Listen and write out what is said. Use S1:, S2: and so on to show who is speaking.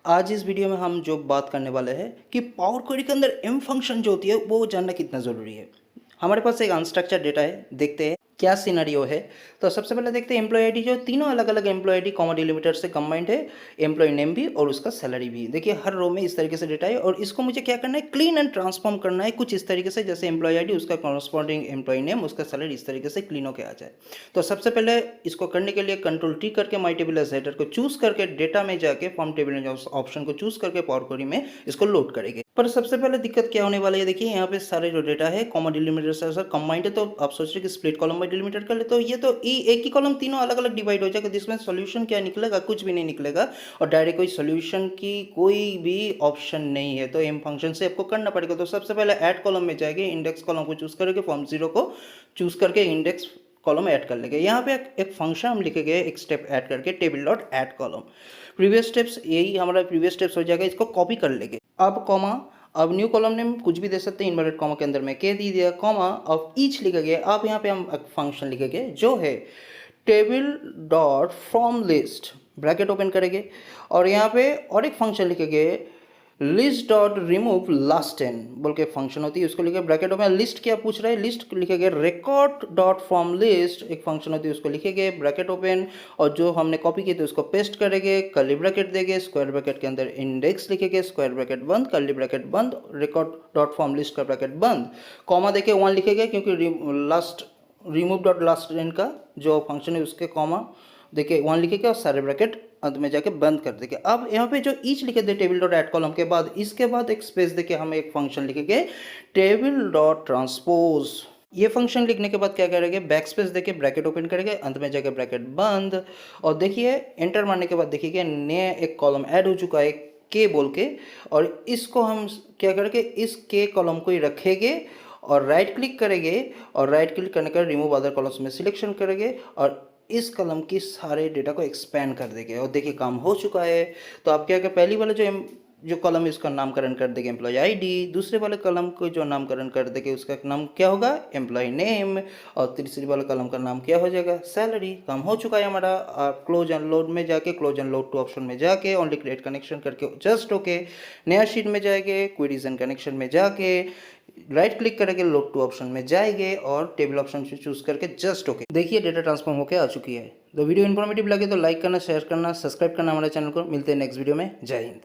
S1: आज इस वीडियो में हम जो बात करने वाले हैं कि पावर क्वेरी के अंदर एम फंक्शन जो होती है वो जानना कितना ज़रूरी है। हमारे पास एक अनस्ट्रक्चर्ड डेटा है, देखते हैं क्या सिनेरियो है। तो सबसे पहले देखते हैं एम्प्लॉय आईडी, जो तीनों अलग अलग एम्प्लॉय आईडी कॉमा डिलिमिटर से कंबाइंड है, एम्प्लॉय नेम भी और उसका सैलरी भी। देखिए हर रो में इस तरीके से डेटा है और इसको मुझे क्या करना है, क्लीन एंड ट्रांसफॉर्म करना है कुछ इस तरीके से, जैसे एम्प्लॉय आईडी उसका कॉरस्पॉन्डिंग एम्प्लॉय नेम उसका सैलरी इस तरीके से क्लीन होकर आ जाए। तो सबसे पहले इसको करने के लिए कंट्रोल टी करके माई टेबल एज हेडर को चूज करके डेटा में जाके फॉर्म टेबल ऑप्शन को चूज करके पावर क्वेरी में इसको लोड करेंगे। पर सबसे पहले दिक्कत क्या होने वाली है, देखिए यहाँ पे सारे जो डेटा है कॉमा डिलिमिटर से सर कंबाइंड है, तो आप सोच रहे कि स्प्लिट कॉलम बाय डिलिमिटर कर ले, तो ये तो एक ही कॉलम तीनों अलग अलग डिवाइड हो जाएगा, जिसमें सॉल्यूशन क्या निकलेगा, कुछ भी नहीं निकलेगा और डायरेक्ट कोई सॉल्यूशन की कोई भी ऑप्शन नहीं है। तो एम फंक्शन से आपको करना पड़ेगा। तो सबसे पहले ऐड कॉलम में जाएंगे, इंडेक्स कॉलम को चूज करके फॉर्म 0 को चूज करके इंडेक्स कॉलम ऐड कर लेंगे। यहाँ पे एक फंक्शन हम लिखेंगे, एक स्टेप ऐड करके table dot add column. Previous steps यही हमारा प्रीवियस स्टेप्स हो जाएगा, इसको कॉपी कर लेंगे। अब कॉमा, अब न्यू कॉलम नेम कुछ भी दे सकते हैं, इन्वर्टेड कॉमा के अंदर में के दी दिया, कॉमा अब ईच लिखेंगे। अब यहाँ पे हम एक फंक्शन लिखेंगे जो है table dot from list, bracket open करेंगे और यहाँ पे और एक फंक्शन लिखेंगे लिस्ट डॉट रिमूव लास्ट 10 बोल के फंक्शन होती है, उसको लिखे ब्रैकेट में। लिस्ट क्या पूछ रहा है, लिस्ट लिखेंगे। रिकॉर्ड डॉट फ्रॉम लिस्ट एक फंक्शन होती है, उसको लिखेंगे ब्रैकेट ओपन और जो हमने कॉपी की थी उसको पेस्ट करेंगे, कर्ली ब्रैकेट देंगे, स्क्वायर ब्रैकेट के अंदर इंडेक्स लिखेंगे, स्क्वायर ब्रैकेट बंद, कर्ली ब्रैकेट बंद, रिकॉर्ड डॉट फ्रॉम लिस्ट का ब्रैकेट बंद, कॉमा देके 1 लिखेंगे क्योंकि लास्ट रिमूव डॉट लास्ट 10 का जो फंक्शन है उसके कॉमा देखिए 1 लिखेंगे और सारे ब्रैकेट अंत में जाके बंद कर देंगे। अब यहाँ पे जो ईच लिखे थे टेबल डॉट ऐड कॉलम के बाद, इसके बाद एक स्पेस देके हम एक फंक्शन लिखेंगे टेबल डॉट ट्रांसपोज। ये फंक्शन लिखने के बाद क्या करेंगे, बैक स्पेस देके ब्रैकेट ओपन करेंगे, अंत में जाके ब्रैकेट बंद और देखिए एंटर मारने के बाद देखिए नया एक कॉलम ऐड हो चुका है के बोल के, और इसको हम क्या करेंगे, इस के कॉलम को ही रखेंगे और राइट क्लिक करेंगे और राइट क्लिक करने का रिमूव अदर कॉलम्स में सिलेक्शन करेंगे और इस कलम की सारे डेटा को एक्सपेंड कर देंगे और देखिए काम हो चुका है। तो आप क्या क्या पहली वाले जो कॉलम है उसका नामकरण कर देंगे एम्प्लॉय आईडी, दूसरे वाले कॉलम को जो नामकरण कर देंगे उसका नाम क्या होगा, एम्प्लॉय नेम, और तीसरे वाले कॉलम का नाम क्या हो जाएगा, सैलरी। काम हो चुका है हमारा। आप क्लोज एंड लोड में जाके close and load to option में जाके ओनली क्रिएट कनेक्शन करके जस्ट ओके, नया शीट में जाएंगे, क्वेरीज एंड कनेक्शन में जाके राइट क्लिक करेंगे, लोड टू ऑप्शन में जाएंगे और टेबल ऑप्शन से चूज करके जस्ट ओके। देखिए डेटा ट्रांसफॉर्म होकर आ चुकी है। तो वीडियो इन्फॉर्मेटिव लगे तो लाइक करना, शेयर करना, सब्सक्राइब करना हमारे चैनल को। मिलते हैं नेक्स्ट वीडियो में। जय हिंद।